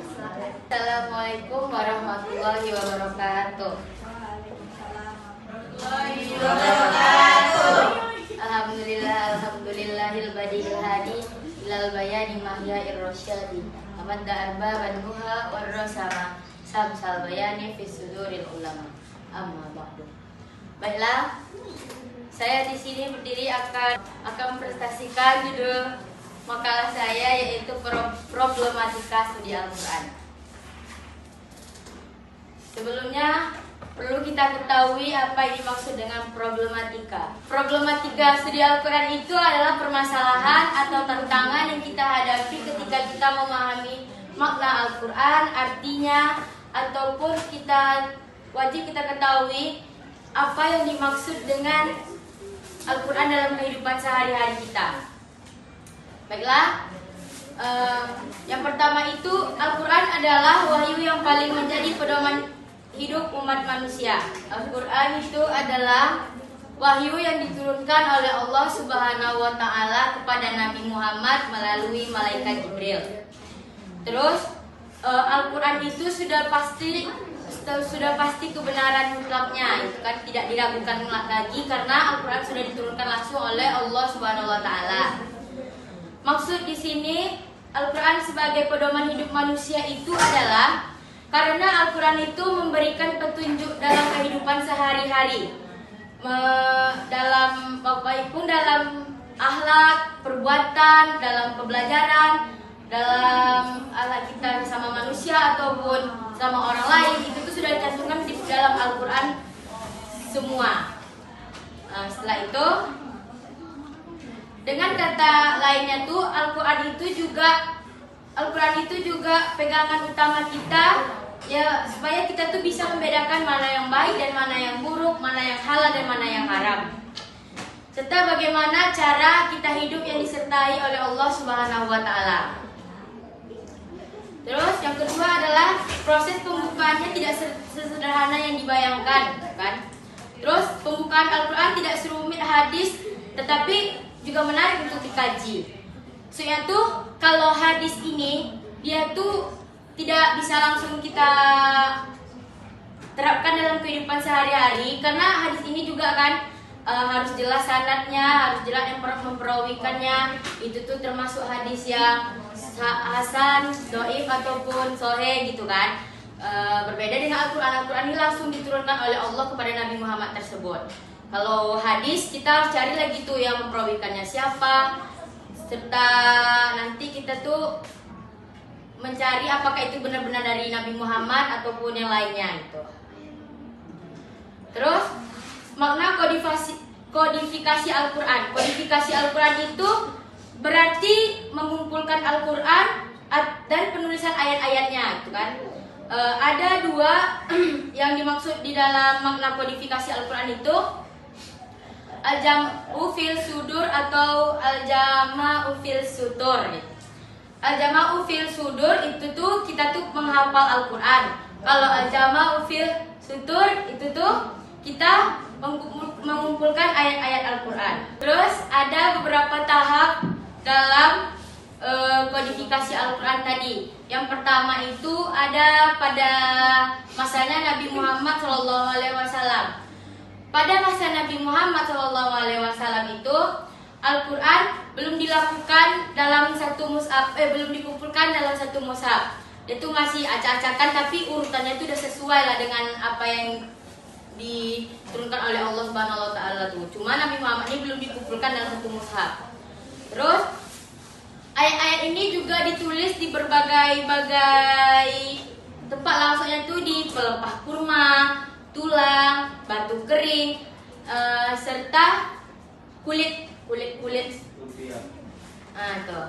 Assalamualaikum warahmatullahi wabarakatuh. Alhamdulillahil badiil hadi ilal bayani mahyair rasyadi. Amadda arbaban nuha warrasama samsal bayani fi suduril ulama. Amma ba'du. Baiklah, saya di sini berdiri akan mempresentasikan judul makalah saya, yaitu problematika studi Al-Quran. Sebelumnya perlu kita ketahui apa yang dimaksud dengan problematika. Problematika studi Al-Quran itu adalah permasalahan atau tantangan yang kita hadapi ketika kita memahami makna Al-Quran, artinya, ataupun wajib kita ketahui apa yang dimaksud dengan Al-Quran dalam kehidupan sehari-hari kita. Baiklah, yang pertama itu Al-Quran adalah wahyu yang paling menjadi pedoman hidup umat manusia. Al-Quran itu adalah wahyu yang diturunkan oleh Allah Subhanahu wa Ta'ala kepada Nabi Muhammad melalui malaikat Jibril. Terus Al-Quran itu sudah pasti kebenaran mutlaknya, itu kan tidak diragukan lagi karena Al-Quran sudah diturunkan langsung oleh Allah Subhanahu wa Ta'ala. Maksud di sini Al-Quran sebagai pedoman hidup manusia itu adalah karena Al-Quran itu memberikan petunjuk dalam kehidupan sehari-hari, dalam akhlak, perbuatan, dalam pembelajaran, dalam akhlak kita sama manusia ataupun sama orang lain, itu tuh sudah dicantumkan di dalam Al-Quran semua. Setelah itu, dengan kata lainnya tuh Al-Quran itu juga pegangan utama kita, ya, supaya kita tuh bisa membedakan mana yang baik dan mana yang buruk, mana yang halal dan mana yang haram, serta bagaimana cara kita hidup yang disertai oleh Allah Subhanahu wa Ta'ala. Terus yang kedua adalah proses pembukaannya tidak sesederhana yang dibayangkan, kan? Terus pembukaan Al-Quran tidak serumit hadis, tetapi juga menarik untuk dikaji. Soalnya tuh kalau hadis ini dia tuh tidak bisa langsung kita terapkan dalam kehidupan sehari-hari, karena hadis ini juga kan harus jelas sanadnya, harus jelas yang memperawikannya. Itu tuh termasuk hadis yang hasan, doif ataupun soheh gitu kan. Berbeda dengan Al-Quran. Al-Quran ini langsung diturunkan oleh Allah kepada Nabi Muhammad tersebut. Kalau hadis kita harus cari lagi tuh yang memperawikannya siapa, serta nanti kita tuh mencari apakah itu benar-benar dari Nabi Muhammad ataupun yang lainnya itu. Terus makna kodifikasi Al-Quran. Kodifikasi Al-Quran itu berarti mengumpulkan Al-Quran dan penulisan ayat-ayatnya, itu kan. Ada dua yang dimaksud di dalam makna kodifikasi Al-Quran itu, al-jam'u fil sudur atau al-jama'u fil sutur. Al-jama'u fil sudur itu tuh kita tuh menghafal Al-Quran. Kalau al-jama'u fil sutur itu tuh kita mengumpulkan ayat-ayat Al-Quran. Terus ada beberapa tahap dalam kodifikasi Al-Quran tadi. Yang pertama itu ada pada masanya Nabi Muhammad SAW. Pada masa Nabi Muhammad SAW itu Al-Quran belum dilakukan dalam satu mushaf, belum dikumpulkan dalam satu mushaf. Itu masih acak-acakan, tapi urutannya itu sudah sesuai lah dengan apa yang diturunkan oleh Allah Subhanahu wa Ta'ala tuh. Cuma Nabi Muhammad ini belum dikumpulkan dalam satu mushaf. Terus ayat-ayat ini juga ditulis di berbagai tempat, langsungnya tuh di pelepah kurma, tulang, batu kering, serta kulit. Tuh.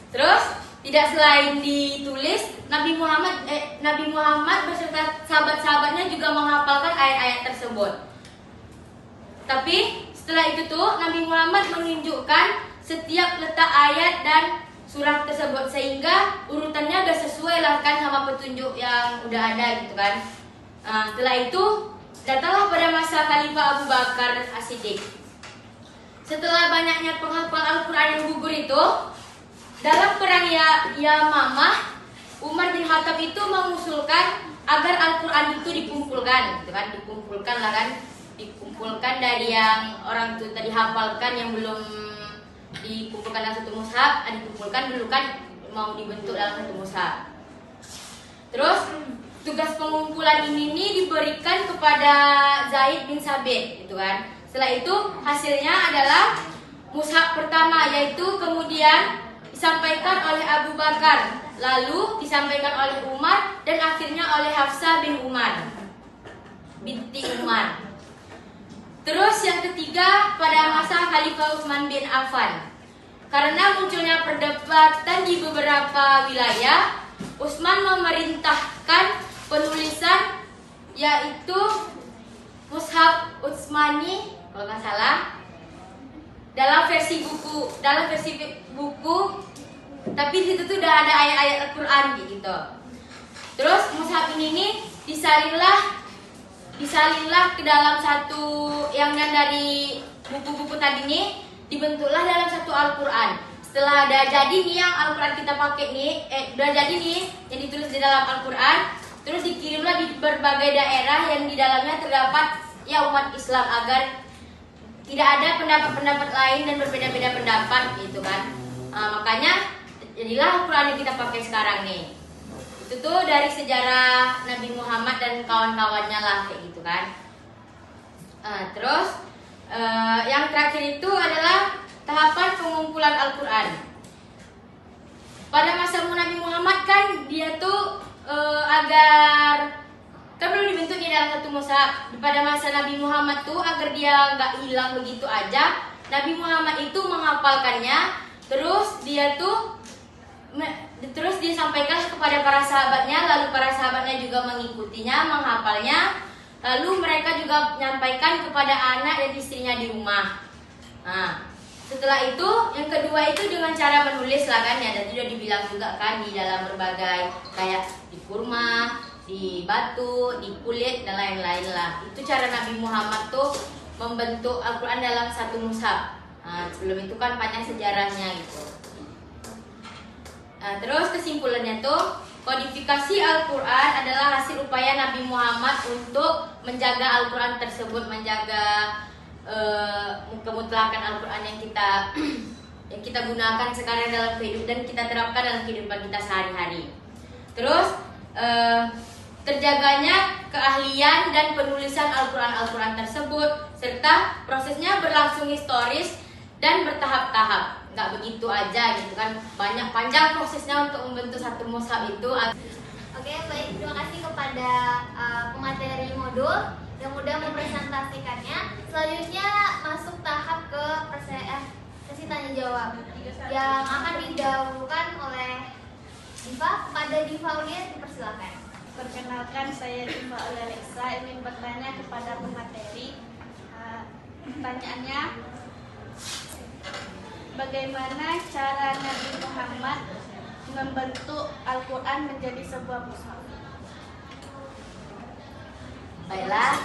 Terus tidak selain ditulis, Nabi Muhammad beserta sahabat-sahabatnya juga menghafalkan ayat-ayat tersebut. Tapi setelah itu tuh Nabi Muhammad menunjukkan setiap letak ayat dan surah tersebut, sehingga urutannya udah sesuai lah kan sama petunjuk yang udah ada gitu kan. Setelah itu datanglah pada masa Khalifah Abu Bakar As-Siddiq. Setelah banyaknya penghafal Al-Quran yang gugur itu, dalam perang Yamamah, Umar bin Khattab itu mengusulkan agar Al-Quran itu dikumpulkan, gitu kan? Dikumpulkan dari yang orang itu tadi hafalkan yang belum dikumpulkan dalam satu mushaf, dikumpulkan dulu kan mau dibentuk dalam satu mushaf. Terus tugas pengumpulan ini diberikan kepada Zaid bin Sabit, gitu kan? Setelah itu hasilnya adalah mushaf pertama, yaitu kemudian disampaikan oleh Abu Bakar, lalu disampaikan oleh Umar, dan akhirnya oleh Hafsah binti Umar. Terus yang ketiga pada masa Khalifah Utsman bin Affan. Karena munculnya perdebatan di beberapa wilayah, Utsman memerintahkan penulisan yaitu Mushaf Utsmani kalau nggak salah dalam versi buku, tapi di situ tuh udah ada ayat-ayat Al-Quran gitu. Terus mushaf ini nih disalinlah ke dalam satu yang dari buku-buku tadi nih, dibentuklah dalam satu Al-Quran. Setelah ada jadi nih yang Al-Quran kita pakai nih, udah jadi nih yang ditulis di dalam Al-Quran, terus dikirimlah di berbagai daerah yang di dalamnya terdapat ya umat Islam agar tidak ada pendapat-pendapat lain dan berbeda-beda pendapat gitu kan. Makanya jadilah Al-Quran yang kita pakai sekarang nih. Itu tuh dari sejarah Nabi Muhammad dan kawan-kawannya lah kayak gitu kan. Terus yang terakhir itu adalah tahapan pengumpulan Al-Quran. Pada masa Nabi Muhammad kan dia tuh agar kan belum dibentuk di dalam satu mushaf. Pada masa Nabi Muhammad tuh agar dia nggak hilang begitu aja, Nabi Muhammad itu menghafalkannya, terus dia sampaikan kepada para sahabatnya, lalu para sahabatnya juga mengikutinya, menghafalnya, lalu mereka juga menyampaikan kepada anak dan istrinya di rumah. Nah, setelah itu yang kedua itu dengan cara menulis lah kan ya, dan sudah dibilang juga kan di dalam berbagai kayak di kurma, di batu, di kulit dan lain-lain lah. Itu cara Nabi Muhammad tuh membentuk Al-Quran dalam satu mushaf. Sebelum itu kan panjang sejarahnya gitu. Terus kesimpulannya tuh kodifikasi Al-Quran adalah hasil upaya Nabi Muhammad untuk menjaga Al-Quran tersebut, menjaga kemutlakan Al-Quran yang kita gunakan sekarang dalam kehidupan dan kita terapkan dalam kehidupan kita sehari-hari. Terus terjaganya keahlian dan penulisan Al-Quran tersebut, serta prosesnya berlangsung historis dan bertahap-tahap, nggak begitu aja gitu kan, banyak panjang prosesnya untuk membentuk satu mushaf itu. Oke, baik, terima kasih kepada pemateri modul yang mudah mempresentasikannya. Selanjutnya masuk tahap ke sesi tanya jawab yang akan didahulukan oleh Diva. Kepada Diva Aulia dipersilakan. Perkenalkan, saya Diva Aulia Alexa, ingin bertanya kepada pemateri. Pertanyaannya, bagaimana cara Nabi Muhammad membentuk Al-Quran menjadi sebuah mushaf? Baiklah,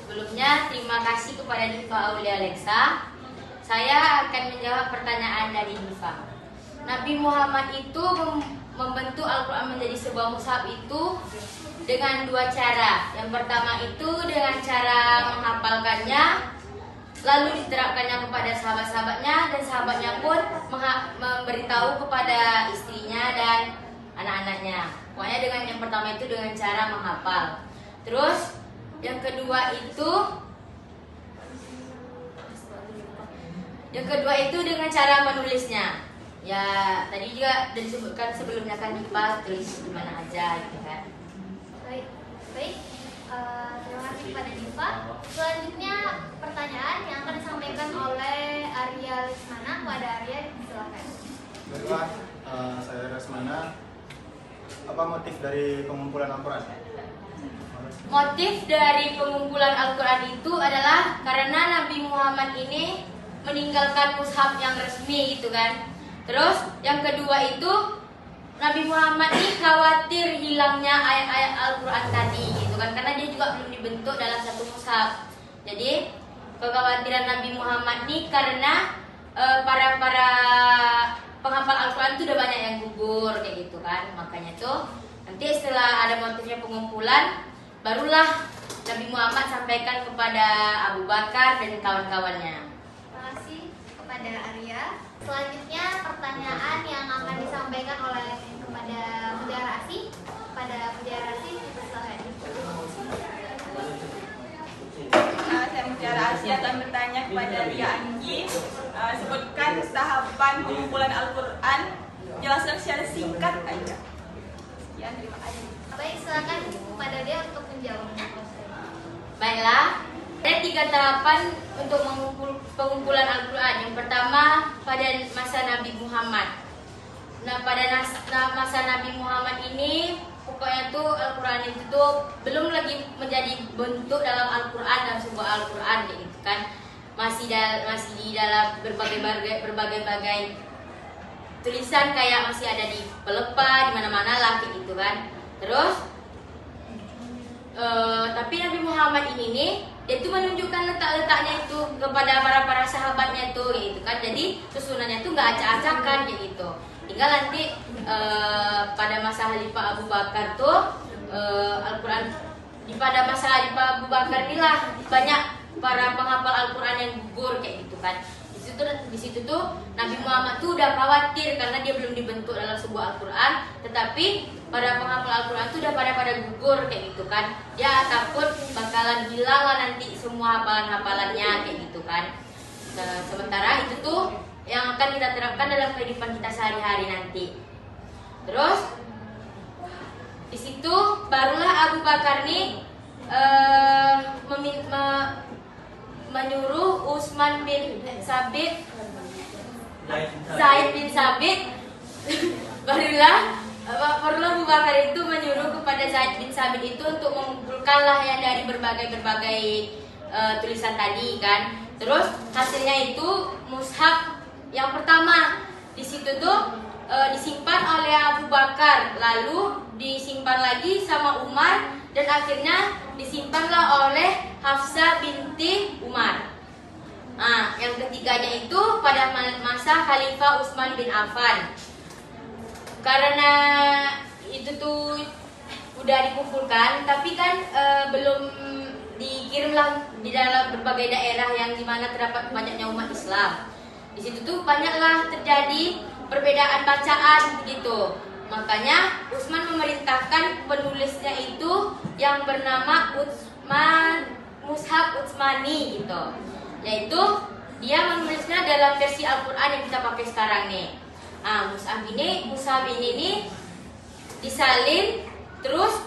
sebelumnya terima kasih kepada Diva Aulia Alexa. Saya akan menjawab pertanyaan dari Diva. Nabi Muhammad itu membentuk Al-Quran menjadi sebuah mushaf itu dengan dua cara. Yang pertama itu dengan cara menghafalkannya, lalu diterapkannya kepada sahabat-sahabatnya, dan sahabatnya pun memberitahu kepada istrinya dan anak-anaknya. Pokoknya dengan yang pertama itu dengan cara menghafal. Terus yang kedua itu dengan cara menulisnya. Ya tadi juga disebutkan sebelumnya kan Diva tulis di mana aja gitu kan. Baik. Terima kasih kepada Diva. Selanjutnya pertanyaan yang akan disampaikan oleh Arya Lesmana. Kepada Arya, silakan. Baiklah, saya Lesmana. Apa motif dari pengumpulan Al-Quran? Motif dari pengumpulan Al-Quran itu adalah karena Nabi Muhammad ini meninggalkan mushaf yang resmi gitu kan. Terus yang kedua itu Nabi Muhammad ini khawatir hilangnya ayat-ayat Al-Quran tadi gitu kan, karena dia juga belum dibentuk dalam satu mushaf. Jadi kekhawatiran Nabi Muhammad ini karena para penghafal Al-Quran itu udah banyak yang gugur kayak gitu kan. Makanya tuh nanti setelah ada motifnya pengumpulan, barulah Nabi Muhammad sampaikan kepada Abu Bakar dan kawan-kawannya. Terima kasih kepada Arya. Selanjutnya pertanyaan yang akan disampaikan oleh kepada Mutiara Asih. Kepada Mutiara Asih, silakan. Saya Mutiara Asih akan bertanya kepada Ria Anggi. Sebutkan tahapan pengumpulan Al-Quran. Jelaskan secara singkat aja. Sekian, terima kasih. Baik, silakan kepada dia untuk menjawab. Baiklah, ada 3 tahapan untuk pengumpulan Al-Quran. Yang pertama pada masa Nabi Muhammad. Nah, pada masa Nabi Muhammad ini, pokoknya tuh Al-Quran itu tuh belum lagi menjadi bentuk dalam Al-Quran, dalam sebuah Al-Quran gitu kan. Masih di dalam berbagai tulisan, kayak masih ada di pelepah, di mana-mana lah kayak gitu kan. Terus tapi Nabi Muhammad ini nih, dia tuh menunjukkan letak-letaknya itu kepada para sahabatnya tuh gitu kan. Jadi susunannya tuh nggak acak-acakan kayak gitu. Tinggal nanti pada masa Khalifah Abu Bakar tuh Al-Quran pada masa Khalifah Abu Bakar inilah banyak para penghafal Al-Quran yang gugur kayak gitu kan. Di situ tuh Nabi Muhammad tuh udah khawatir karena dia belum dibentuk dalam sebuah Al-Quran, tetapi para penghafal Al-Quran tuh udah pada gugur kayak gitu kan. Dia takut bakalan hilang lah nanti semua hafalan-hafalannya kayak gitu kan. Nah, sementara itu tuh yang akan kita terapkan dalam kehidupan kita sehari-hari nanti. Terus di situ barulah Abu Bakar nih menyuruh Utsman bin Sabit, Zaid bin Sabit barulah Abu Bakar itu menyuruh kepada Zaid bin Sabit itu untuk mengumpulkanlah yang dari berbagai tulisan tadi kan. Terus hasilnya itu mushaf yang pertama. Di situ tuh disimpan oleh Abu Bakar, lalu disimpan lagi sama Umar, dan akhirnya disimpanlah oleh Hafsah binti Umar. Nah, yang ketiganya itu pada masa Khalifah Utsman bin Affan. Karena itu tuh udah dikumpulkan, tapi kan belum dikirimlah di dalam berbagai daerah yang dimana terdapat banyaknya umat Islam. Di situ tuh banyaklah terjadi perbedaan bacaan gitu. Makanya Utsman memerintahkan penulisnya itu yang bernama Mushaf Utsmani gitu. Yaitu dia menulisnya dalam versi Al-Quran yang kita pakai sekarang nih. Mushaf ini disalin, terus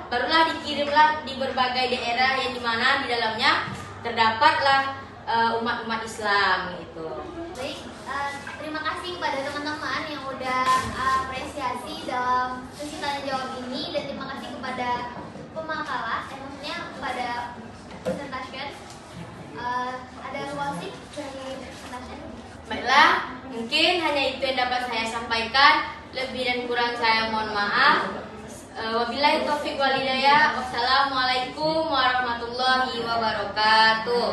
barulah dikirimlah di berbagai daerah yang dimana di dalamnya terdapatlah umat-umat Islam gitu. Baik, terima kasih kepada teman-teman yang udah apresiasi dalam sesi tanya jawab ini, dan terima kasih kepada pemakalah, maksudnya kepada presentation. Ada wasik dari presentation? Baiklah, mungkin hanya itu yang dapat saya sampaikan. Lebih dan kurang saya mohon maaf. Wabillahi taufiq wal hidayah. Wassalamualaikum warahmatullahi wabarakatuh.